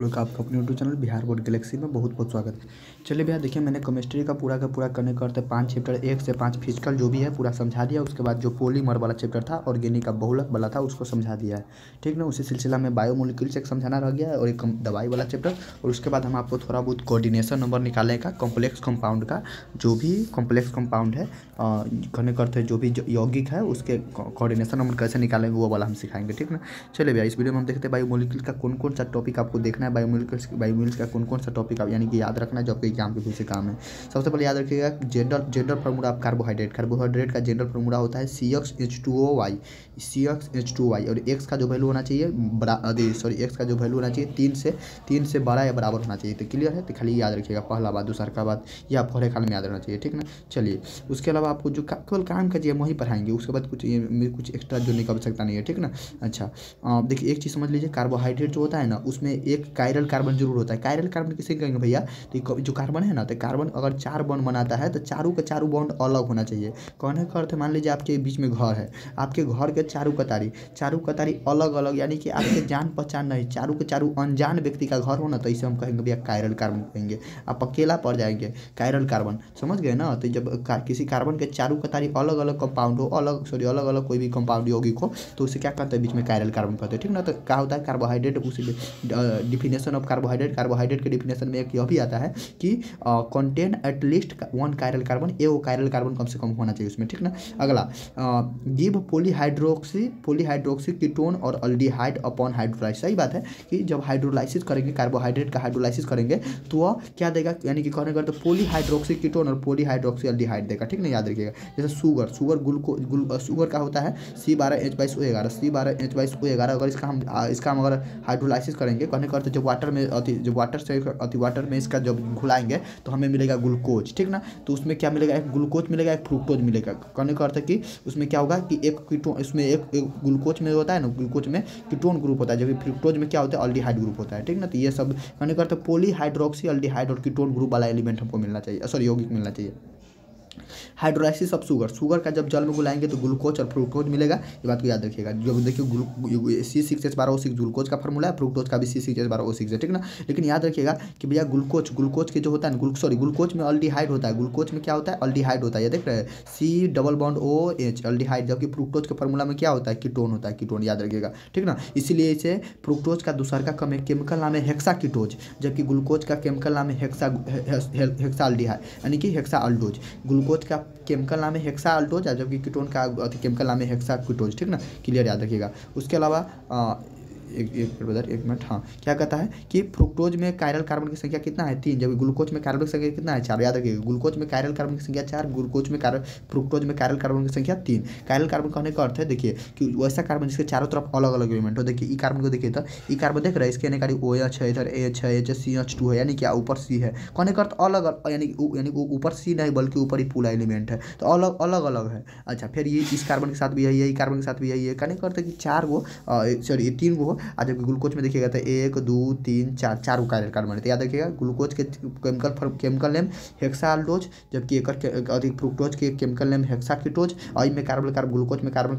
लोग आपका अपने YouTube channel Bihar board Galaxy में बहुत बहुत स्वागत है। चलिए भैया देखिए, मैंने केमिस्ट्री का पूरा करने करते 5 चैप्टर 1 से 5 फिजिकल जो भी है पूरा समझा दिया। उसके बाद जो पॉलीमर वाला चैप्टर था ऑर्गेनिक का बहुलक वाला था उसको समझा दिया है, ठीक ना। उसी सिलसिला में बायोमोलिक्यूल्स एक समझाना रह गया है और एक दवाई वाला चैप्टर। और उसके बाद हम आपको थोड़ा बहुत कोऑर्डिनेशन नंबर निकालने का, कॉम्प्लेक्स कंपाउंड का, जो भी कॉम्प्लेक्स कंपाउंड है करने करते जो भी यौगिक है उसके कोऑर्डिनेशन नंबर कैसे निकालेंगे वो वाला हम सिखाएंगे, ठीक ना। चलिए भैया इस वीडियो में हम देखते हैं बायोमोलिक्यूल का कौन कौन सा टॉपिक आपको देखना है, बायोमोलिक्यूल्स का कौन कौन सा टॉपिक आप यानी कि याद रखना है जो आपके एग्जाम के पीछे काम है। सबसे पहले याद रखिएगा जनरल फार्मूला ऑफ कार्बोहाइड्रेट का जनरल फार्मूला होता है CxH2O CxH2O और एक्स का जो वैल्यू होना चाहिए एक्स का जो वैल्यू होना चाहिए 3 से बड़ा या बराबर होना चाहिए। तो क्लियर है, तो खाली याद रखिएगा पहला बात। दूसरा का बात ये आप पढ़े काल में याद रहना चाहिए, ठीक ना। चलिए उसके अलावा आपको जो केवल काम का वही पढ़ाएंगे, उसके बाद कुछ एक्स्ट्रा जो निकल सकता नहीं है, ठीक ना। अच्छा देखिए एक चीज़ समझ लीजिए, कार्बोहाइड्रेट जो होता है ना उसमें एक कायरल कार्बन जरूर होता है। कायरल कार्बन किसे कहेंगे भैया, तो जो कार्बन है ना, तो कार्बन अगर 4 बॉन्ड बनाता है तो चारों के चारों बॉन्ड अलग होना चाहिए। कहने का अर्थ मान लीजिए आपके बीच में घर है, आपके घर के चारों कतारी अलग अलग यानी कि आपके जान पहचान नहीं, चारों के चारों अनजान व्यक्ति का घर हो ना, तो इसे हम कहेंगे भैया कायरल कार्बन कहेंगे। आप अकेला पड़ जाएंगे, कायरल कार्बन समझ गए ना। तो जब किसी कार्बन के चारों कतारी अलग अलग कंपाउंड हो, अलग अलग कोई भी कंपाउंड यौगिक हो, तो उसे क्या कहते हैं, बीच में कायरल कार्बन कहते हैं, ठीक ना। तो क्या होता है कार्बोहाइड्रेट, उसी डिफिनेशन ऑफ कार्बोहाइड्रेट के डिफिनेशन में एक यह भी आता है कि कंटेन एटलीस्ट 1 कायरल कार्बन, वो कायरल कार्बन कम से कम होना चाहिए उसमें, ठीक ना। अगला गिव पॉलीहाइड्रोक्सी कीटोन और अल्डिहाइड अपॉन हाइड्रोलाइसिस। सही बात है कि जब हाइड्रोलाइसिस करेंगे, कार्बोहाइड्रेट का हाइड्रोलाइसिस करेंगे तो वह क्या देगा, यानी कि कहने का तो पॉलीहाइड्रोक्सी कीटोन और पॉलीहाइड्रोक्सी अल्डिहाइड देगा, ठीक ना। याद रखिएगा जैसे शुगर का होता है C12H12O11 अगर इसका हम अगर हाइड्रोलाइसिस करेंगे, कहने का अर्थ जब वाटर में इसका जब घुलाएंगे तो हमें मिलेगा ग्लूकोज, ठीक ना। तो उसमें क्या मिलेगा, एक ग्लूकोज मिलेगा, एक फ्रुक्टोज मिलेगा। कहने का अर्थ है कि उसमें क्या होगा कि एक कीटोन, इसमें एक ग्लूकोज में होता है ना, ग्लूकोज में कीटोन ग्रुप होता है, जबकि फ्रुक्टोज में क्या होता है, अल्डिहाइड ग्रुप होता है, ठीक ना। तो ये सब कहने का अर्थ पॉलीहाइड्रोक्सी अल्डिहाइड और कीटोन ग्रुप वाला एलिमेंट हमको मिलना चाहिए, यौगिक मिलना चाहिए। हाइड्रोलाइसिस ऑफ शुगर का जब जल में घुलाएंगे तो ग्लूकोज और फ्रुक्टोज मिलेगा, ये बात को याद रखिएगा। जो देखिए C6H12O6 ग्लूकोज का फॉर्मूला है, फ्रुक्टोज का भी C6H12O6 है, ठीक ना। लेकिन याद रखिएगा कि भैया ग्लूकोज के जो होता है ग्लूकोज में अल्डिहाइड होता है, ग्लूकोज में क्या होता है, अल्डिहाइड होता है, ये देख रहे हैं C double bond OH aldehyde, जबकि फ्रुक्टोज के फॉर्मूला में क्या होता है, कीटोन होता है, कीटोन याद रखिएगा, ठीक ना। इसीलिए इसे फ्रुक्टोज का दूसरा का केमिकल नाम है हेक्साकीटोज, जबकि ग्लूकोज का केमिकल नाम है हेक्सा अल्डिहाइड यानी कि हेक्सा अल्डोज। ग्लूकोज का केमिकल नाम है हेक्सा अल्डोज, जबकि कीटोन का केमिकल नाम है हेक्सा कीटोज, ठीक ना। क्लियर याद रखिएगा। उसके अलावा एक मिनट, हाँ क्या कहता है कि फ्रुक्टोज में कायरल कार्बन की संख्या कितना है, 3, जबकि ग्लूकोज में कार्बन की संख्या कितना है, 4। याद रखिएगा ग्लूकोज में कायरल कार्बन की संख्या 4, फ्रुक्टोज में कायरल कार्बन की संख्या 3। कायरल कार्बन कहने का अर्थ है देखिए कि वैसा कार्बन जिसके चारों तरफ अलग अलग एलिमेंट हो। देखिए ई कार्बन को देखिए, तो ई कार्बन देख रहे हैं, इसके यानी OH है, इधर H है, CH2 है, यानी क्या ऊपर C है। कहने का अर्थ अलग यानी ऊपर C नहीं बल्कि ऊपर ही पूरा एलिमेंट है, तो अलग अलग है। अच्छा फिर ये इस कार्बन के साथ भी यही है, कार्बन के साथ भी यही है। कहने का अर्थ है कि 3 गो, जबकि ग्लूकोज में देखिएगा तो 1 2 3 4 चारों कार्बन है। तो याद रखिएगा ग्लूकोज के केमिकल नेम हेक्सा अल्डोज, जबकि अधिक फ्रुक्टोज के केमिकल नेम हेक्सा कीटोज। और में ग्लूकोज में कायरल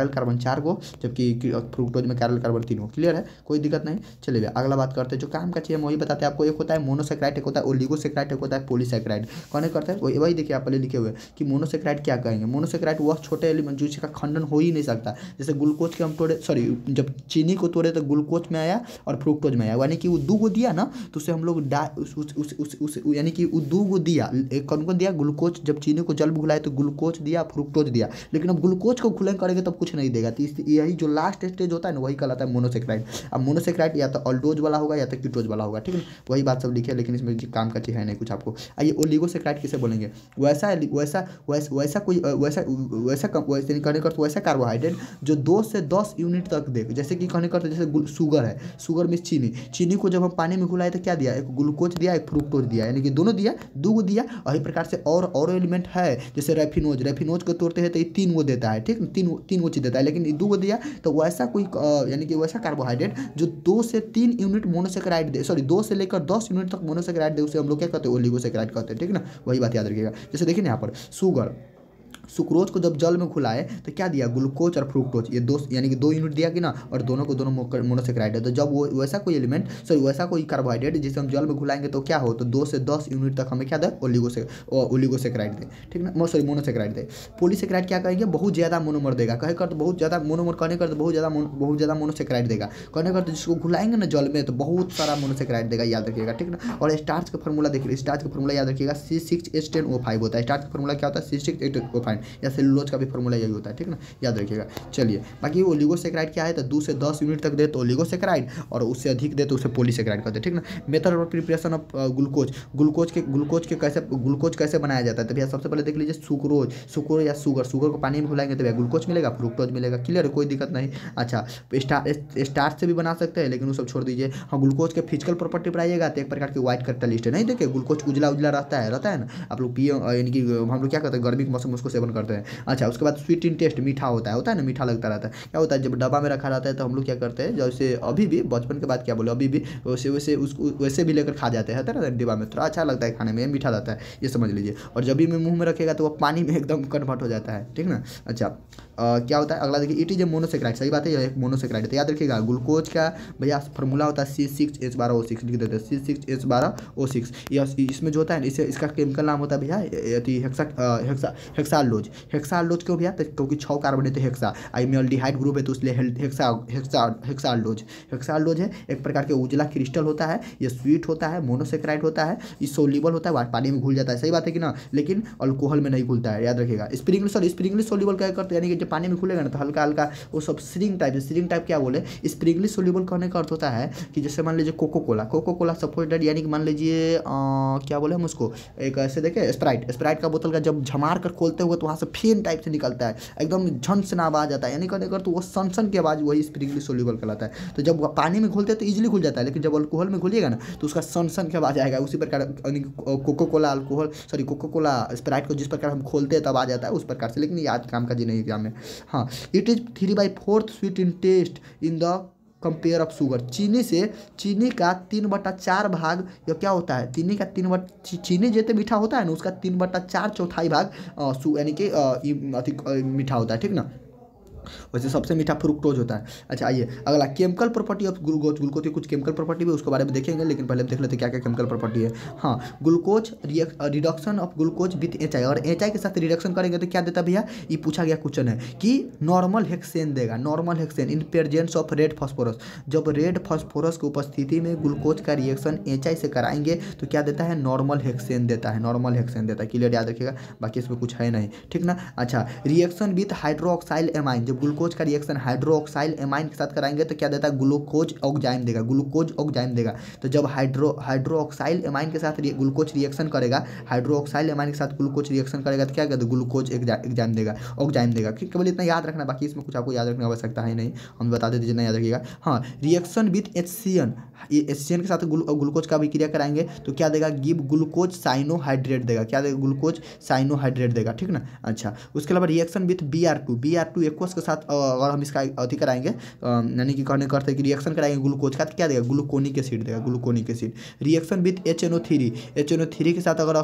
कार्बन 4 गो, जबकि फ्रुक्टोज में कायरल कार्बन 3 गो। क्लियर है, कोई दिक्कत नहीं। चलिए अगला बात करते हैं, जो काम का चाहिए वही बताते हैं आपको। एक होता है मोनोसेक्राइड, एक होता है ओलिगोसेक्राइड, एक होता है पॉलीसेक्राइड। कहने करते हैं वही देखिए आप पहले लिखे हुए कि मोनोसेक्राइड क्या कहेंगे। मोनोसेक्राइड वह छोटे एलिमेंट जिसका खंडन हो ही नहीं सकता, जैसे ग्लूकोज के हम जब चीनी को तोड़े तो ग्लूकोज में आया और फ्रुक्टोज में आया, यानी कि वो 2 गो दिया ना, तो उसे हम लोग यानी कि वो 2 गो दिया, एक कौन को दिया, ग्लूकोज। जब चीनी को जल में घुलाए तो ग्लूकोज दिया, फ्रुक्टोज दिया, लेकिन अब ग्लूकोज को घुलन करेंगे तब कुछ नहीं देगा। तो यही जो लास्ट स्टेज होता है ना वही कहलाता है मोनोसेक्राइड। अब मोनोसेक्राइड या तो अल्डोज वाला होगा या तो कीटोज वाला होगा, ठीक है। वही बात सब लिखे, लेकिन इसमें काम का चीज है नहीं कुछ आपको। आइए ओलिगोसेक्राइड किसे बोलेंगे, वैसा कार्बोहाइड्रेट जो 2 से 10 यूनिट तक दे, जैसे कि कहने करते जैसे शुगर है, शुगर में चीनी को जब हम पानी में घुलाए तो क्या दिया, एक ग्लूकोज दिया, एक फ्रुक्टोज दिया, यानी कि दोनों दिया, 2 गो दिया। वही प्रकार से और एलिमेंट है, जैसे रेफिनोज को तोड़ते हैं तो ये 3 गो देता है, ठीक, 3 गो चीज देता है, लेकिन 2 गो दिया। तो वैसा कोई यानी कि वैसा कार्बोहाइड्रेट जो 2 से 3 यूनिट मोनोसेक्राइड दे, 2 से लेकर 10 यूनिट तक मोनोसेक्राइड दे, उसे हम लोग क्या कहते हैं, ओलिगोसेक्राइड कहते हैं, ठीक ना। वही बात याद रखिएगा। जैसे देखिए यहाँ पर सुक्रोज को जब जल में घुलाए तो क्या दिया, ग्लूकोज और फ्रुक्टोज, ये दो यानी कि 2 यूनिट दिया कि ना, और दोनों को दोनों मोनोसेक्राइड है। तो जब वो वैसा कोई एलिमेंट वैसा कोई कार्बोहाइड्रेट जिसे हम जल में घुलाएंगे तो क्या हो, तो 2 से 10 यूनिट तक हमें क्या दे, ओलिगोसेक्राइड दे, ठीक ना, सॉरी मोनोसेक्राइड दे। पॉलीसेक्राइड क्या कहेंगे, बहुत ज़्यादा मोनोमर देगा, कहे कर तो बहुत ज़्यादा मोनोमर, कहने कर तो बहुत ज़्यादा मोनोसेक्राइड देगा, कहने कर तो जिसको घुलाएंगे ना जल में तो बहुत सारा मोनोसेक्राइड देगा, याद रखिएगा, ठीक ना। और स्टार्च का फॉर्मूला देखिए, स्टार्च का फॉर्मूला याद रखिएगा, C6H10O5 होता है। स्टार्च का फॉर्मूला क्या होता है, C6H10O5, या सेलुलोज का भी फॉर्मूला यही होता है, ठीक ना, याद रखिएगा। चलिए बाकी ओलिगोसेक्राइड क्या है, तो 2 से 10 यूनिट तक दे तो ओलिगोसेक्राइड, और उससे अधिक दे तो उसे पॉलीसेक्राइड कहते हैं, ठीक ना। Method of preparation of glucose कैसे बनाया जाता है, तो भैया सबसे पहले देख लीजिए, सुक्रोज या शुगर को पानी में घुलाएंगे तो भैया ग्लूकोज मिलेगा, फ्रुक्टोज मिलेगा, क्लियर है, कोई दिक्कत नहीं। अच्छा स्टार्च से भी बना सकते हैं, लेकिन वो सब छोड़ दीजिए। हाँ, ग्लूकोज के फिजिकल प्रॉपर्टी पर आइएगा तो एक प्रकार की व्हाइट कैटलिस्ट है, नहीं देखिए ग्लूकोज उजला रहता है ना, आप लोग पिए, यानी कि हम लोग क्या करते हैं गर्मी के मौसम में उसको सेवन करते हैं। अच्छा उसके बाद स्वीट इन टेस्ट, मीठा होता है ना, मीठा लगता रहता है। क्या होता है, जब डब्बा में रखा रहता है तो हम लोग क्या करते हैं, जैसे अभी भी बचपन के बाद क्या बोले, अभी भी वैसे भी लेकर खा जाते हैं ना डिब्बा में, थोड़ा अच्छा लगता है खाने में, मीठा रहता है, ये समझ लीजिए। और जब भी मैं मुंह में रखेगा तो वो पानी में एकदम कन्वर्ट हो जाता है, ठीक ना। अच्छा क्या होता है अगला देखिए, इट इज ए मोनोसेक्राइड, सही बात है, एक मोनोसेक्राइड। तो याद रखिएगा ग्लूकोज का भैया फॉर्मूला होता है C6H12O6, लिख देते हैं C6H12O6। इसमें जो होता है इसे, इसका केमिकल नाम होता है भैया हेक्सालोज। हेक्सालोज क्यों भैया, क्योंकि 6 कार्बन है तो हेक्सा, एल्डिहाइड ग्रुप है तो इसलिए हेक्सालोज है। एक प्रकार के उजला क्रिस्टल होता है, ये स्वीट होता है, मोनोसेक्राइड होता है, ये सोल्यूबल होता है, पानी में घुल जाता है, सही बात है कि ना, लेकिन अल्कोहल में नहीं घुलता है, याद रखिएगा। स्प्रिंगली सोल्यूबल क्या करते हैं, यानी कि जब पानी में घुलेगा ना तो हल्का हल्का वो सब स्प्रिंग टाइप क्या बोले, स्प्रिंगली सोल्यूबल कहने का अर्थ होता है कि जैसे मान लीजिए कोको कोला सपोज दैट, यानी कि मान लीजिए क्या बोले हम उसको, एक ऐसे देखे स्प्राइट का बोतल का जब झमार कर खोलते हुए तो वहाँ से फेन टाइप से निकलता है, एकदम झन से ना आवाज आता है, यानी कहने कर तो वो सन की आवाज़, वही स्प्रिंगली सोल्यूबल कहलाता है। तो जब पानी में घुलते हैं तो ईजिली घुल जाता है, लेकिन जब अल्कोहल में घुलिएगा ना तो उसका सन की आवाज़ आएगा। उसी प्रकार कोको कोला स्प्राइट को जिस प्रकार हम खोलते हैं तब आ जाता है उस प्रकार से, लेकिन याद काम का जी नहीं एग्जाम में। हाँ, it is 3/4 sweet in test in the compare of sugar. चीनी का 3/4 भाग या क्या होता है, चीनी जैसे मीठा होता है ना, उसका 3/4 भाग यानी कि मीठा होता है, ठीक ना। वैसे सबसे मीठा फ्रुक्टोज होता है। अच्छा आइए अगला, केमिकल प्रॉपर्टी ऑफ ग्लूकोज की कुछ केमिकल प्रॉपर्टी भी उसके बारे में देखेंगे, लेकिन पहले हम देख लेते हैं क्या क्या केमिकल प्रॉपर्टी है। हाँ, glucose reduction of glucose with H I, और एच आई के साथ रिडक्शन करेंगे तो क्या देता भैया, ये पूछा गया क्वेश्चन है कि नॉर्मल हेक्सेन देगा, normal hexane in presence of red phosphorus. जब रेड फास्फोरस की उपस्थिति में ग्लूकोज का रिएक्शन एच आई से कराएंगे तो क्या देता है, नॉर्मल हेक्सेन देता है, क्लियर याद रखिएगा, बाकी इसमें कुछ है नहीं, ठीक ना। अच्छा, रिएक्शन विथ हाइड्रोक्साइल एमाइन, जब ग्लूकोज का रिएक्शन हाइड्रोक्साइल एमाइन के साथ कराएंगे तो क्या देता है, ग्लूकोज ऑक्जाइम देगा। तो जब हाइड्रोक्साइल एमाइन के साथ ग्लूकोज रिएक्शन करेगा, तो क्या कहते हैं, ग्लूकोज ऑक्जाइम देगा। केवल इतना याद रखना, बाकी इसमें कुछ आपको याद रखने की आवश्यकता है नहीं, हम बता देते जितना याद रखिएगा। हाँ, रिएक्शन विथ HCN, HCN के साथ ग्लूकोज का अभिक्रिया कराएंगे तो क्या देगा, गिव ग्लूकोज साइनोहाइड्रेट देगा, क्या देगा, ग्लूकोज साइनोहाइड्रेट देगा, ठीक ना। अच्छा, उसके अलावा रिएक्शन विथ BR2 एक्वस के साथ अगर हम इसका अति कराएंगे, यानी कि कहने का अर्थ है कि रिएक्शन कराएंगे ग्लूकोज का तो क्या देगा, ग्लूकोनिक एसिड देगा, रिएक्शन विथ HNO3 के साथ अगर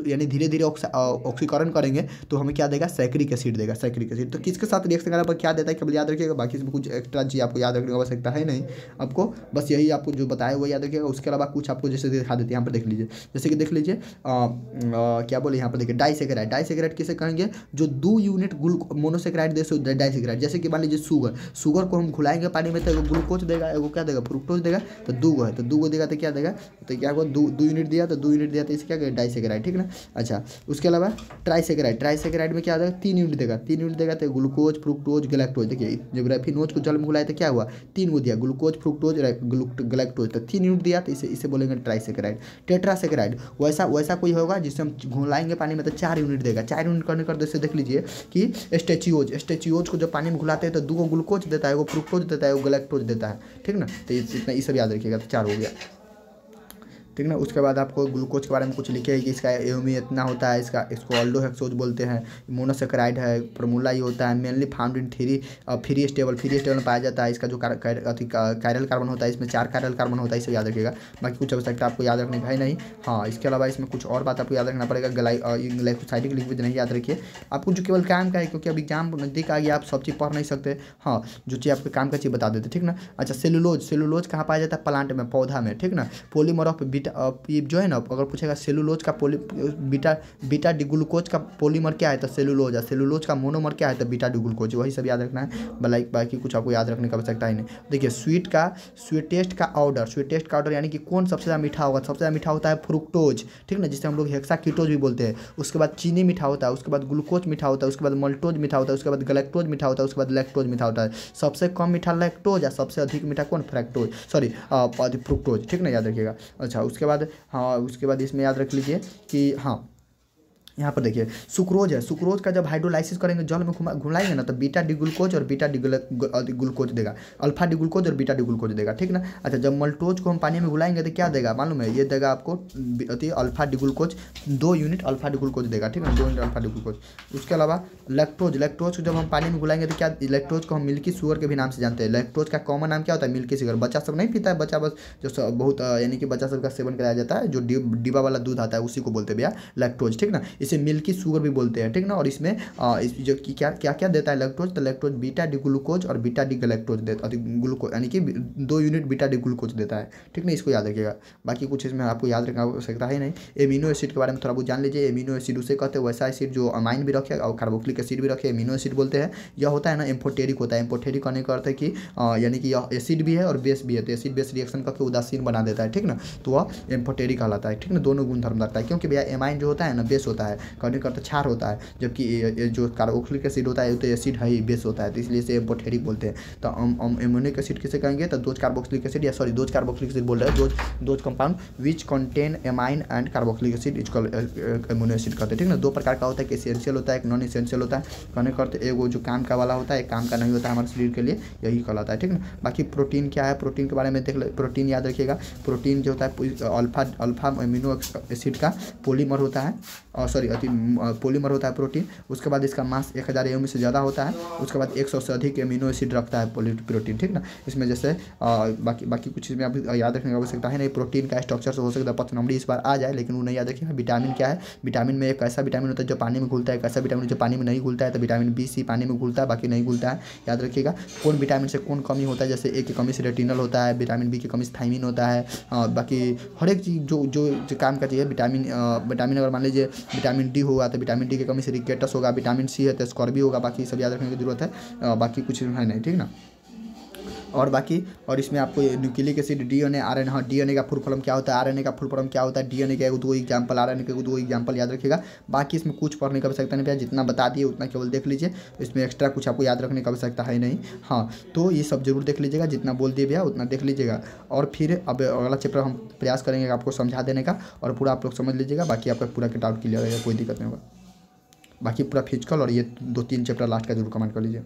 यानी धीरे धीरे ऑक्सीकरण करेंगे तो हमें क्या देगा, सैक्रिक एसिड देगा, तो किसके साथ रिएक्शन करने पर क्या देता है केवल याद रखिएगा, बाकी इसमें कुछ एक्स्ट्रा चीज़ आपको याद रखने की आवश्यकता है नहीं, आपको बस यही आपको जो बताया वो याद रखिएगा। उसके अलावा कुछ आपको जैसे दिखा देते हैं, यहाँ पर देख लीजिए, जैसे कि देख लीजिए क्या बोले यहाँ पर देखिए, डाइसेक्राइड किसे कहेंगे, जो 2 यूनिट मोनोसेक्राइड दे सो डाइसेक्राइड। जैसे कि मान लीजिए शुगर को हम घुलाएंगे पानी में तो एगो ग्लूकोज देगा, एगो क्या देगा, फ्रुक्टोज देगा, तो 2 है तो 2 देगा तो क्या देगा, तो क्या होगा, 2 यूनिट दिया तो 2 यूनिट दिया तो इसे क्या कहेगा, डाइसेक्राइड, ठीक ना। अच्छा, उसके अलावा ट्राइसेक्राइड में क्या देगा, 3 यूनिट देगा तो ग्लूकोज फ्रुक्टोज गैलेक्टोज। देखिए जब रेफिनोज को जल में घुलाए तो क्या हुआ, 3 को दिया, ग्लूकोज फ्रुक्टोज गैलेक्टोज, तो 3 यूनिट दिया तो इसे बोलेंगे ट्राइसेक्राइड। टेट्रासेक्राइड वैसा कोई होगा जिसे हम घुलाएंगे पानी में तो 4 यूनिट देगा, 4 यूनिट करने कर जैसे देख लीजिए कि स्टेचियोज को जब पानी में घुलाते हैं तो 2 ग्लूकोज देता है, वो फ्रुक्टोज देता है, वो गैलेक्टोज देता है, ठीक ना। तो इतना ये सब याद रखिएगा, तो 4 हो गया। ठीक ना। उसके बाद आपको ग्लूकोज के बारे में कुछ लिखे है कि इसका एओमी इतना होता है, इसको ऑल्डोहेक्सोज बोलते हैं, मोनोसेकेराइड है, फॉर्मूला ये होता है, mainly found in free stable में पाया जाता है। इसका जो कायरल कार्बन होता है, इसमें 4 कायरल कार्बन होता है, इसे याद रखिएगा। बाकी कुछ आवश्यकता आपको याद रखने का है नहीं। हाँ, इसके अलावा इसमें कुछ और बात आपको याद रखना पड़ेगा। ग्लाइकोसाइडिक लिक्विड नहीं याद रखिए आपको, जो केवल काम का है, क्योंकि अब एग्जाम नजदीक आ गया, आप सब चीज़ पढ़ नहीं सकते। हाँ, जो चीज़ आपके काम का चीज़ बता देते, ठीक ना। अच्छा, सेलुलोज कहाँ पाया जाता है? प्लांट में, पौधा में, ठीक ना। पॉलीमर ऑफ बीटा जो है ना, अगर पूछेगा सेलुलोज का बीटा डिग्लूकोज का पॉलीमर क्या है तो सेलुलोज है, सेलुलोज का मोनोमर क्या है तो बीटा डिग्लूकोज, वही सब याद रखना है। बाकी कुछ आपको याद रखने की आवश्यकता ही नहीं। देखिए, स्वीटेस्ट का ऑर्डर यानी कि कौन सबसे ज़्यादा मीठा होगा? सबसे ज़्यादा मीठा होता है फ्रुक्टोज, ठीक ना, जिसे हम लोग हेक्साकीटोज भी बोलते हैं। उसके बाद चीनी मीठा होता है, उसके बाद ग्लूकोज मीठा होता है, उसके बाद मल्टोज मीठा होता है, उसके बाद गैलेक्टोज मीठा होता है, उसके बाद लैक्टोज मीठा होता है। सबसे कम मीठा लैक्टोज है, सबसे अधिक मीठा कौन? फ्रुक्टोज, ठीक ना, याद रखिएगा। अच्छा, उसके बाद इसमें याद रख लीजिए कि हाँ, यहाँ पर देखिए सुक्रोज है। सुक्रोज का जब हाइड्रोलाइसिस करेंगे, जल में घुलाएंगे ना, तो बीटा डिग्लूकोज और बीटा ग्लूकोज देगा, अल्फा डिग्लूकोज और बीटा डिग्लूकोज देगा, ठीक ना। अच्छा, जब मल्टोज को हम पानी में घुलाएंगे तो क्या देगा मालूम है? ये देगा आपको अल्फा डिग्लूकोज, 2 यूनिट अल्फा डिग्लूकोज देगा, ठीक है, 2 यूनिट अल्फा डिग्लूकोज। उसके अलावा लैक्टोज को जब हम पानी में घुलाएंगे तो क्या? लैक्टोज को हम मिल्की शुगर के भी नाम से जानते हैं। लैक्टोज का कॉमन नाम क्या होता है? Milky sugar. बच्चा सब नहीं पीता है, बच्चा बस जो बहुत यानी कि बच्चा सब का सेवन कराया जाता है, जो डिब्बा वाला दूध आता है उसी को बोलते हैं भैया लैक्टोज, ठीक ना। इसे मिल्की शुगर भी बोलते हैं, ठीक ना। और इसमें जो कि क्या देता है लैक्टोज? तो लैक्टोज बीटा डिग्लूकोज और बीटा डिग्लैक्टोज देता है, ग्लूकोज यानी कि 2 यूनिट बीटा डिग्लूकोज देता है, ठीक ना। इसको याद रखिएगा। बाकी कुछ इसमें आपको याद रखना आवश्यकता है नहीं। एमिनो एसिड के बारे में थोड़ा बहुत जान लीजिए। एमिनो एसिड उसे कहते हैं वैसा एसिड जो अमाइन भी रखे और कार्बोक्सिलिक एसिड भी रखे, एमिनो एसिड बोलते हैं। यह होता है ना एम्फोटेरिक होता है। एम्फोटेरिक कहने का अर्थ है कि यानी कि यह एसिड भी है और बेस भी है, तो एसिड बेस रिएक्शन करके उदासीन बना देता है, ठीक ना, तो वह एम्फोटेरिक कहलाता है, ठीक ना। दोनों गुण धर्म रखता है, क्योंकि भैया एमाइन जो होता है ना बेस होता है, कहने का अर्थ क्षार होता है, जबकि जो कार्बोक्सिलिक एसिड होता है तो एसिड है ही, बेस होता है, तो इसलिए इसे एम्फोटेरिक बोलते हैं। तो एमोनिक एसिड किसे कहेंगे? तो दोज कार्बोक्सिलिक एसिड, या सॉरी दोज कार्बोक्सिलिक एसिड बोल रहे हैं, those compound which contain amine and carboxylic acid is called amino acid कहते हैं, ठीक ना। 2 प्रकार का होता है, एक एसेंशियल होता है, एक नॉन एसेंशियल होता है। कहने का अर्थ एगो जो काम का वाला होता है, एक काम का नहीं होता है हमारे शरीर के लिए, यही कहलाता है, ठीक ना। बाकी प्रोटीन क्या है? प्रोटीन के बारे में देख ले, प्रोटीन याद रखिएगा। प्रोटीन जो होता है अल्फा अमीनो एसिड का पॉलीमर होता है, सॉरी पॉलीमर होता है प्रोटीन। उसके बाद इसका मास 1000 एम से ज़्यादा होता है। उसके बाद 100 से अधिक एमिनो एसिड रखता है प्रोटीन, ठीक ना। इसमें जैसे बाकी कुछ इसमें अभी याद रखने की आवश्यकता है नहीं। प्रोटीन का स्ट्रक्चर से हो सकता है 5 नंबर इस बार आ जाए, लेकिन वो नहीं याद रखिएगा। विटामिन क्या है? विटामिन में एक ऐसा विटामिन होता है जो पानी में घुलता है, एक ऐसा विटामिन जो पानी में नहीं घुलता है, तो विटामिन बी सी पानी में घुलता है, बाकी नहीं घुलता है, याद रखिएगा। कौन विटामिन से कौन कमी होता है? जैसे ए की कमी से रेटिनल होता है, विटामिन बी की कमी से थायमिन होता है। बाकी हर एक चीज़ जो काम का चाहिए विटामिन अगर मान लीजिए विटामिन डी होगा तो विटामिन डी की कमी से रिकेटस होगा, विटामिन सी है तो स्कॉर्बी होगा, बाकी सब याद रखने की जरूरत है। बाकी कुछ है नहीं, ठीक ना। और इसमें आपको न्यूक्लिक एसिड, डीएनए, आरएनए, हाँ डीएनए का फुल फॉर्म क्या होता है, आरएनए का फुल फॉर्म क्या होता है, डीएनए का 2 एग्जाम्पल, आरएनए के 2 एग्जाम्पल याद रखिएगा। बाकी इसमें कुछ पढ़ने की आवश्यकता नहीं है, जितना बता दिए उतना केवल देख लीजिए, इसमें एक्स्ट्रा कुछ आपको याद रखने की आवश्यकता है नहीं। हाँ, तो ये सब जरूर देख लीजिएगा, जितना बोल दिए भैया उतना देख लीजिएगा। और फिर अब अगला चैप्टर हम प्रयास करेंगे आपको समझा देने का, और पूरा आप लोग समझ लीजिएगा। बाकी आपका पूरा डाउट क्लियर रहेगा, कोई दिक्कत नहीं होगा। बाकी पूरा फिजिकल और ये 2-3 चैप्टर लास्ट का जरूर कमेंट कर लीजिए।